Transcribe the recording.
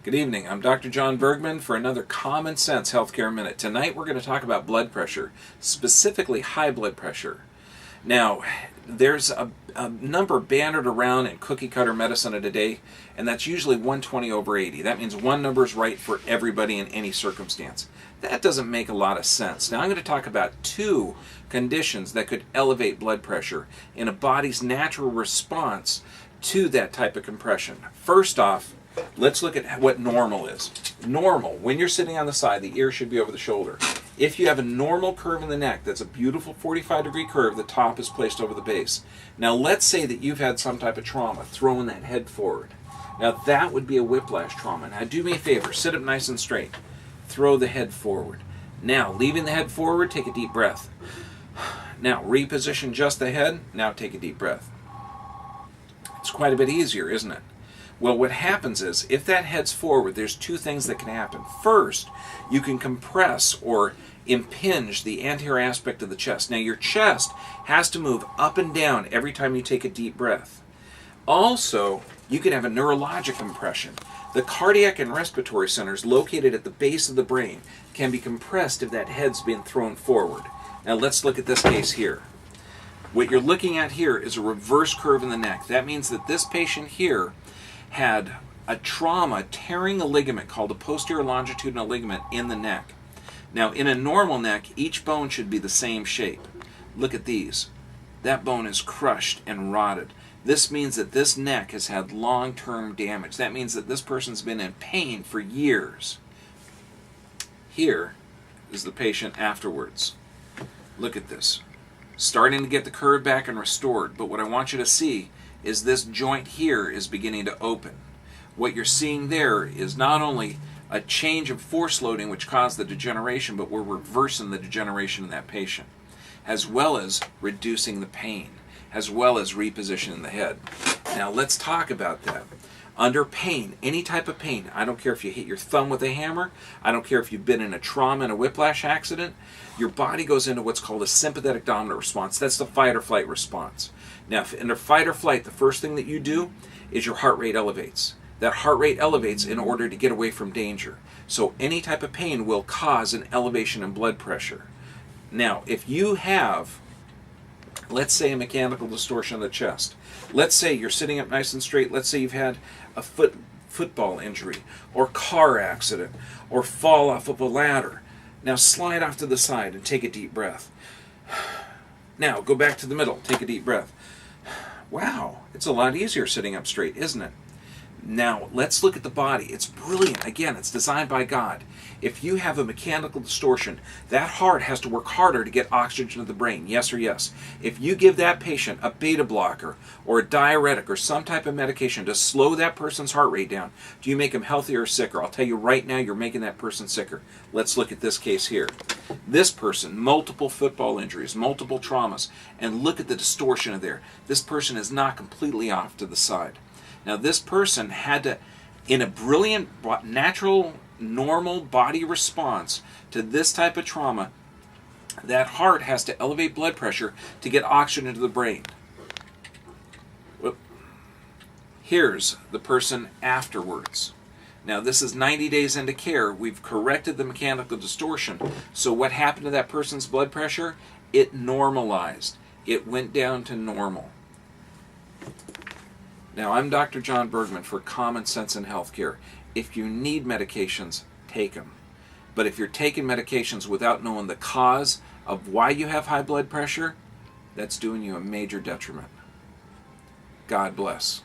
Good evening. I'm Dr. John Bergman for another Common Sense Healthcare Minute. Tonight we're going to talk about blood pressure, specifically high blood pressure. Now, there's a number bannered around in cookie-cutter medicine today, and that's usually 120/80. That means one number is right for everybody in any circumstance. That doesn't make a lot of sense. Now I'm going to talk about two conditions that could elevate blood pressure in a body's natural response to that type of compression. First off, let's look at what normal is. Normal, when you're sitting on the side, the ear should be over the shoulder. If you have a normal curve in the neck, that's a beautiful 45-degree curve, the top is placed over the base. Now let's say that you've had some type of trauma, throwing that head forward. Now that would be a whiplash trauma. Now do me a favor, sit up nice and straight. Throw the head forward. Now, leaving the head forward, take a deep breath. Now, reposition just the head. Now take a deep breath. It's quite a bit easier, isn't it? Well, what happens is, if that head's forward, there's two things that can happen. First, you can compress or impinge the anterior aspect of the chest. Now, your chest has to move up and down every time you take a deep breath. Also, you can have a neurologic compression. The cardiac and respiratory centers located at the base of the brain can be compressed if that head's been thrown forward. Now, let's look at this case here. What you're looking at here is a reverse curve in the neck. That means that this patient here had a trauma tearing a ligament called a posterior longitudinal ligament in the neck. Now, in a normal neck, each bone should be the same shape. Look at these. That bone is crushed and rotted. This means that this neck has had long-term damage. That means that this person's been in pain for years. Here is the patient afterwards. Look at this. Starting to get the curve back and restored, but what I want you to see is this joint here is beginning to open. What you're seeing there is not only a change of force loading which caused the degeneration, but we're reversing the degeneration in that patient, as well as reducing the pain, as well as repositioning the head. Now let's talk about that. Under pain, any type of pain, I don't care if you hit your thumb with a hammer, I don't care if you've been in a trauma and a whiplash accident, your body goes into what's called a sympathetic dominant response. That's the fight or flight response. Now, if in a fight or flight, the first thing that you do is your heart rate elevates. That heart rate elevates in order to get away from danger. So any type of pain will cause an elevation in blood pressure. Now, if you have, let's say, a mechanical distortion of the chest, let's say you're sitting up nice and straight, let's say you've had a football injury, or car accident, or fall off of a ladder. Now slide off to the side and take a deep breath. Now go back to the middle, take a deep breath. Wow, it's a lot easier sitting up straight, isn't it? Now, let's look at the body. It's brilliant. Again, it's designed by God. If you have a mechanical distortion, that heart has to work harder to get oxygen to the brain, yes or yes. If you give that patient a beta blocker or a diuretic or some type of medication to slow that person's heart rate down, do you make them healthier or sicker? I'll tell you right now, you're making that person sicker. Let's look at this case here. This person, multiple football injuries, multiple traumas, and look at the distortion of there. This person is not completely off to the side. Now, this person had to, in a brilliant, natural, normal body response to this type of trauma, that heart has to elevate blood pressure to get oxygen into the brain. Here's the person afterwards. Now, this is 90 days into care. We've corrected the mechanical distortion. So what happened to that person's blood pressure? It normalized. It went down to normal. Now, I'm Dr. John Bergman for Common Sense in Healthcare. If you need medications, take them. But if you're taking medications without knowing the cause of why you have high blood pressure, that's doing you a major detriment. God bless.